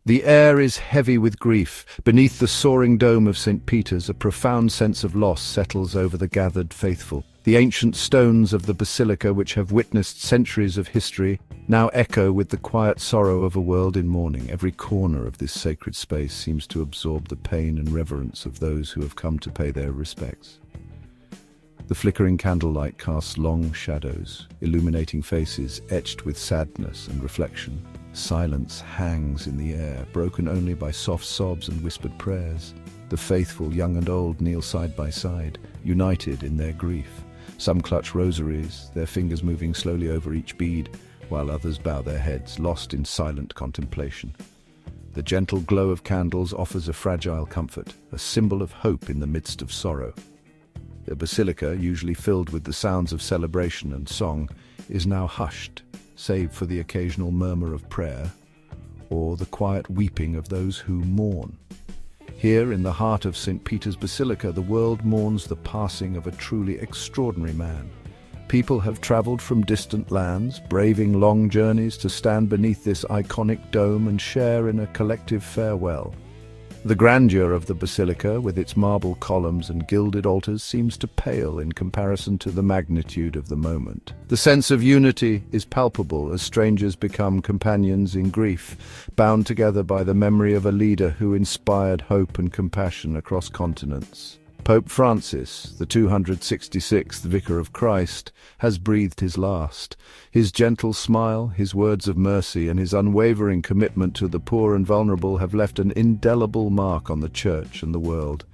The air is heavy with grief. Beneath the soaring dome of St. Peter's, a profound sense of loss settles over the gathered faithful. The ancient stones of the Basilica, which have witnessed centuries of history, now echo with the quiet sorrow of a world in mourning. Every corner of this sacred space seems to absorb the pain and reverence of those who have come to pay their respects. The flickering candlelight casts long shadows, illuminating faces etched with sadness and reflection. Silence hangs in the air, broken only by soft sobs and whispered prayers. The faithful, young and old, kneel side by side, united in their grief. Some clutch rosaries, their fingers moving slowly over each bead, while others bow their heads, lost in silent contemplation. The gentle glow of candles offers a fragile comfort, a symbol of hope in the midst of sorrow. The basilica, usually filled with the sounds of celebration and song, is now hushed, save for the occasional murmur of prayer or the quiet weeping of those who mourn. Here, in the heart of St. Peter's Basilica, the world mourns the passing of a truly extraordinary man. People have traveled from distant lands, braving long journeys to stand beneath this iconic dome and share in a collective farewell. The grandeur of the basilica, with its marble columns and gilded altars, seems to pale in comparison to the magnitude of the moment. The sense of unity is palpable as strangers become companions in grief, bound together by the memory of a leader who inspired hope and compassion across continents. Pope Francis, the 266th Vicar of Christ, has breathed his last. His gentle smile, his words of mercy, and his unwavering commitment to the poor and vulnerable have left an indelible mark on the Church and the world.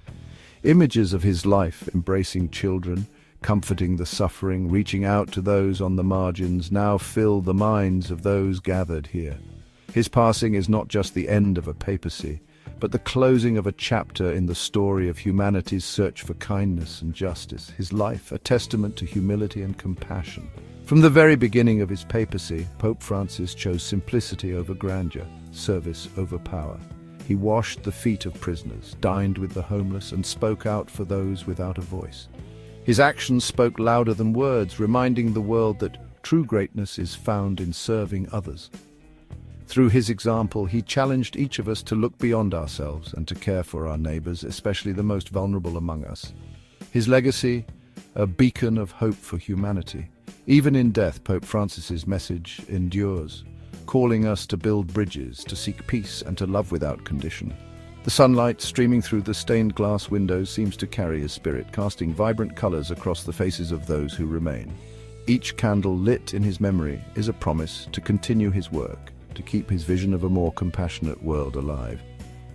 Images of his life, embracing children, comforting the suffering, reaching out to those on the margins, now fill the minds of those gathered here. His passing is not just the end of a papacy, but the closing of a chapter in the story of humanity's search for kindness and justice. His life, a testament to humility and compassion. From the very beginning of his papacy, Pope Francis chose simplicity over grandeur, service over power. He washed the feet of prisoners, dined with the homeless, and spoke out for those without a voice. His actions spoke louder than words, reminding the world that true greatness is found in serving others. Through his example, he challenged each of us to look beyond ourselves and to care for our neighbors, especially the most vulnerable among us. His legacy, a beacon of hope for humanity. Even in death, Pope Francis's message endures, calling us to build bridges, to seek peace, and to love without condition. The sunlight streaming through the stained glass windows seems to carry his spirit, casting vibrant colors across the faces of those who remain. Each candle lit in his memory is a promise to continue his work, to keep his vision of a more compassionate world alive.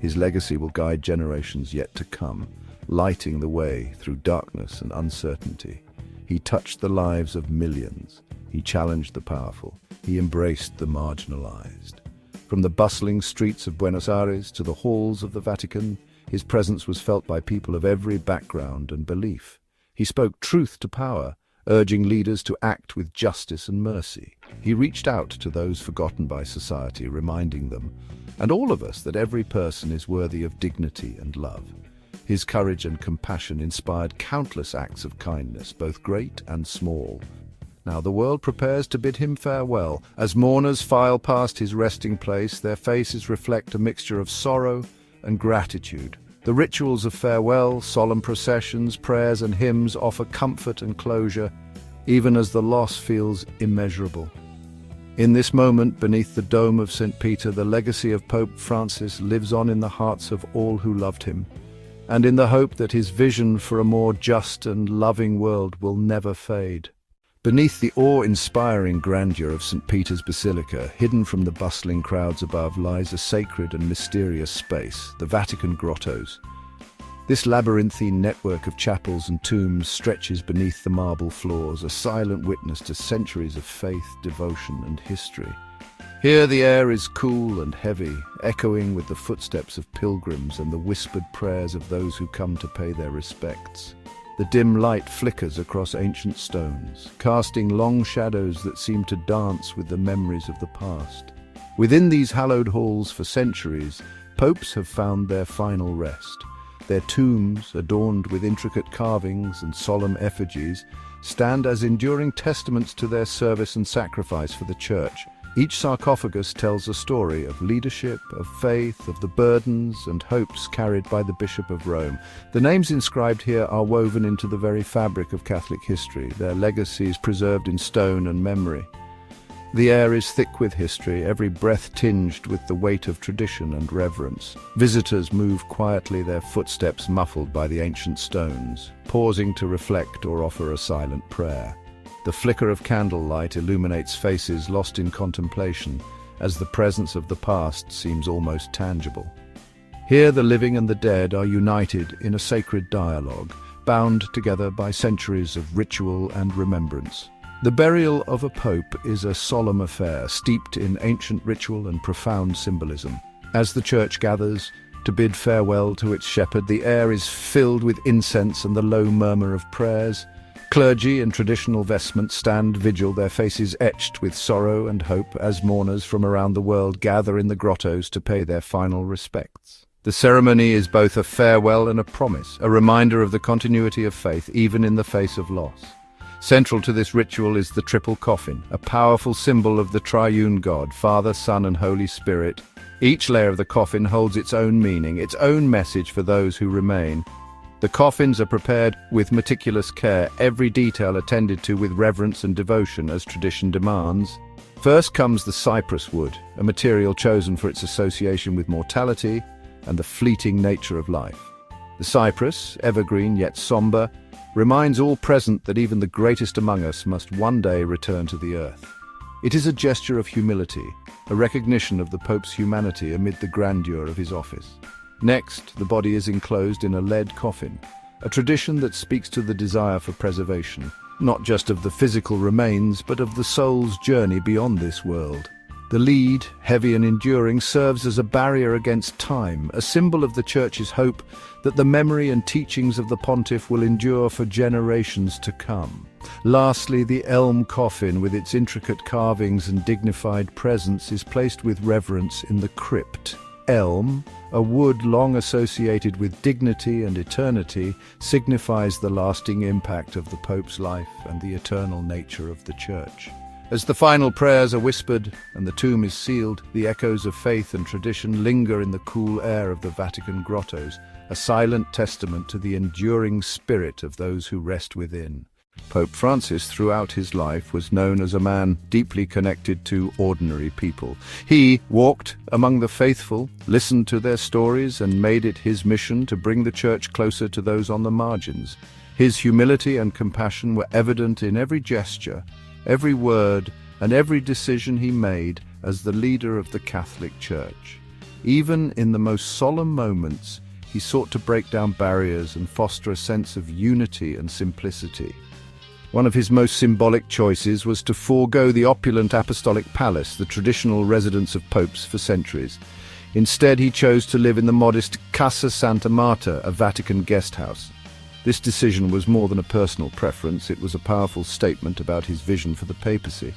His legacy will guide generations yet to come, lighting the way through darkness and uncertainty. He touched the lives of millions. He challenged the powerful. He embraced the marginalized. From the bustling streets of Buenos Aires to the halls of the Vatican, his presence was felt by people of every background and belief. He spoke truth to power, urging leaders to act with justice and mercy. He reached out to those forgotten by society, reminding them, and all of us, that every person is worthy of dignity and love. His courage and compassion inspired countless acts of kindness, both great and small. Now the world prepares to bid him farewell. As mourners file past his resting place, their faces reflect a mixture of sorrow and gratitude. The rituals of farewell, solemn processions, prayers and hymns offer comfort and closure, even as the loss feels immeasurable. In this moment, beneath the dome of St. Peter, the legacy of Pope Francis lives on in the hearts of all who loved him, and in the hope that his vision for a more just and loving world will never fade. Beneath the awe-inspiring grandeur of St. Peter's Basilica, hidden from the bustling crowds above, lies a sacred and mysterious space, the Vatican Grottoes. This labyrinthine network of chapels and tombs stretches beneath the marble floors, a silent witness to centuries of faith, devotion, and history. Here the air is cool and heavy, echoing with the footsteps of pilgrims and the whispered prayers of those who come to pay their respects. The dim light flickers across ancient stones, casting long shadows that seem to dance with the memories of the past. Within these hallowed halls for centuries, popes have found their final rest. Their tombs, adorned with intricate carvings and solemn effigies, stand as enduring testaments to their service and sacrifice for the Church. Each sarcophagus tells a story of leadership, of faith, of the burdens and hopes carried by the Bishop of Rome. The names inscribed here are woven into the very fabric of Catholic history, their legacies preserved in stone and memory. The air is thick with history, every breath tinged with the weight of tradition and reverence. Visitors move quietly, their footsteps muffled by the ancient stones, pausing to reflect or offer a silent prayer. The flicker of candlelight illuminates faces lost in contemplation, as the presence of the past seems almost tangible. Here the living and the dead are united in a sacred dialogue, bound together by centuries of ritual and remembrance. The burial of a pope is a solemn affair, steeped in ancient ritual and profound symbolism. As the church gathers to bid farewell to its shepherd, the air is filled with incense and the low murmur of prayers. Clergy in traditional vestments stand vigil, their faces etched with sorrow and hope, as mourners from around the world gather in the grottos to pay their final respects. The ceremony is both a farewell and a promise, a reminder of the continuity of faith, even in the face of loss. Central to this ritual is the triple coffin, a powerful symbol of the triune God, Father, Son, and Holy Spirit. Each layer of the coffin holds its own meaning, its own message for those who remain. The coffins are prepared with meticulous care, every detail attended to with reverence and devotion as tradition demands. First comes the cypress wood, a material chosen for its association with mortality and the fleeting nature of life. The cypress, evergreen yet somber, reminds all present that even the greatest among us must one day return to the earth. It is a gesture of humility, a recognition of the Pope's humanity amid the grandeur of his office. Next, the body is enclosed in a lead coffin, a tradition that speaks to the desire for preservation, not just of the physical remains, but of the soul's journey beyond this world. The lead, heavy and enduring, serves as a barrier against time, a symbol of the Church's hope that the memory and teachings of the pontiff will endure for generations to come. Lastly, the elm coffin, with its intricate carvings and dignified presence, is placed with reverence in the crypt. Elm, a wood long associated with dignity and eternity, signifies the lasting impact of the Pope's life and the eternal nature of the Church. As the final prayers are whispered and the tomb is sealed, the echoes of faith and tradition linger in the cool air of the Vatican Grottoes, a silent testament to the enduring spirit of those who rest within. Pope Francis, throughout his life, was known as a man deeply connected to ordinary people. He walked among the faithful, listened to their stories, and made it his mission to bring the Church closer to those on the margins. His humility and compassion were evident in every gesture, every word, and every decision he made as the leader of the Catholic Church. Even in the most solemn moments, he sought to break down barriers and foster a sense of unity and simplicity. One of his most symbolic choices was to forego the opulent apostolic palace, the traditional residence of popes for centuries. Instead, he chose to live in the modest Casa Santa Marta, a Vatican guest house. This decision was more than a personal preference, it was a powerful statement about his vision for the papacy.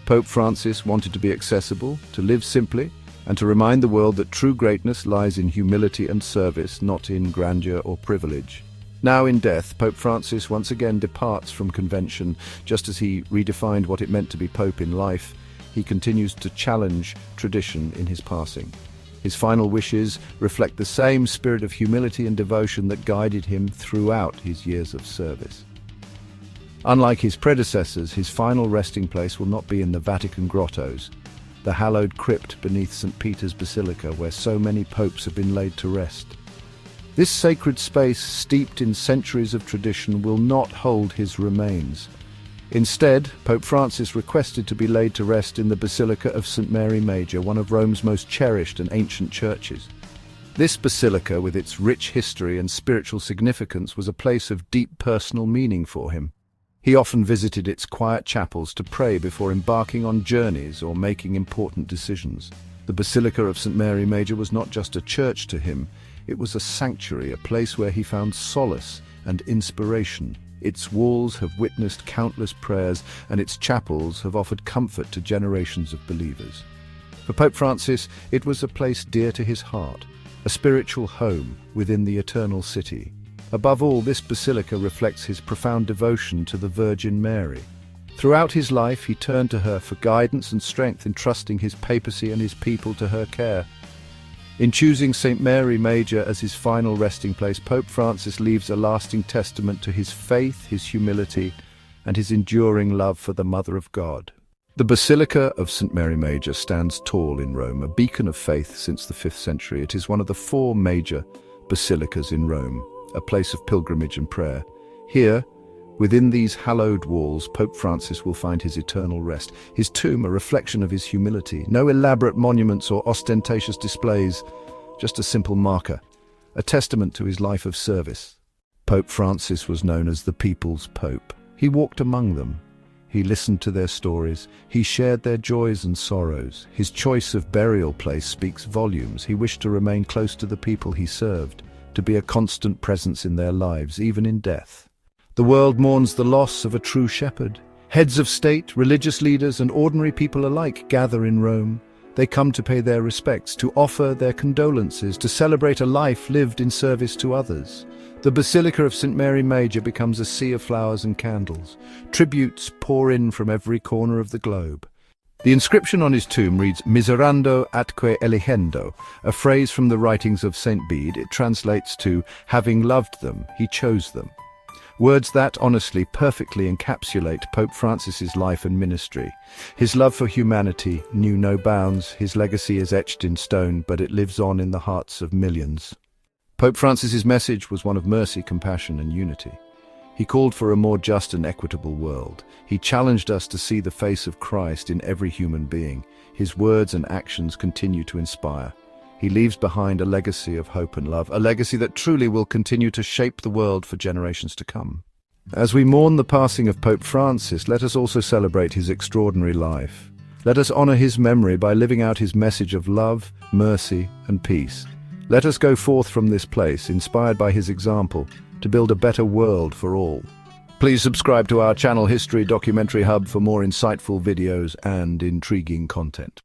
Pope Francis wanted to be accessible, to live simply, and to remind the world that true greatness lies in humility and service, not in grandeur or privilege. Now in death, Pope Francis once again departs from convention. Just as he redefined what it meant to be Pope in life, he continues to challenge tradition in his passing. His final wishes reflect the same spirit of humility and devotion that guided him throughout his years of service. Unlike his predecessors, his final resting place will not be in the Vatican Grottoes, the hallowed crypt beneath St. Peter's Basilica where so many popes have been laid to rest. This sacred space, steeped in centuries of tradition, will not hold his remains. Instead, Pope Francis requested to be laid to rest in the Basilica of St. Mary Major, one of Rome's most cherished and ancient churches. This basilica, with its rich history and spiritual significance, was a place of deep personal meaning for him. He often visited its quiet chapels to pray before embarking on journeys or making important decisions. The Basilica of St. Mary Major was not just a church to him, it was a sanctuary, a place where he found solace and inspiration. Its walls have witnessed countless prayers, and its chapels have offered comfort to generations of believers. For Pope Francis, it was a place dear to his heart, a spiritual home within the eternal city. Above all, this basilica reflects his profound devotion to the Virgin Mary. Throughout his life, he turned to her for guidance and strength, entrusting his papacy and his people to her care. In choosing St. Mary Major as his final resting place, Pope Francis leaves a lasting testament to his faith, his humility, and his enduring love for the Mother of God. The Basilica of St. Mary Major stands tall in Rome, a beacon of faith since the 5th century. It is one of the 4 major basilicas in Rome, a place of pilgrimage and prayer. Here, within these hallowed walls, Pope Francis will find his eternal rest. His tomb, a reflection of his humility. No elaborate monuments or ostentatious displays, just a simple marker, a testament to his life of service. Pope Francis was known as the people's pope. He walked among them. He listened to their stories. He shared their joys and sorrows. His choice of burial place speaks volumes. He wished to remain close to the people he served, to be a constant presence in their lives, even in death. The world mourns the loss of a true shepherd. Heads of state, religious leaders, and ordinary people alike gather in Rome. They come to pay their respects, to offer their condolences, to celebrate a life lived in service to others. The Basilica of St. Mary Major becomes a sea of flowers and candles. Tributes pour in from every corner of the globe. The inscription on his tomb reads, "Miserando atque eligendo," a phrase from the writings of St. Bede. It translates to, "Having loved them, he chose them." Words that, honestly, perfectly encapsulate Pope Francis's life and ministry. His love for humanity knew no bounds. His legacy is etched in stone, but it lives on in the hearts of millions. Pope Francis's message was one of mercy, compassion, and unity. He called for a more just and equitable world. He challenged us to see the face of Christ in every human being. His words and actions continue to inspire. He leaves behind a legacy of hope and love, a legacy that truly will continue to shape the world for generations to come. As we mourn the passing of Pope Francis, let us also celebrate his extraordinary life. Let us honor his memory by living out his message of love, mercy, and peace. Let us go forth from this place, inspired by his example, to build a better world for all. Please subscribe to our channel History Documentary Hub for more insightful videos and intriguing content.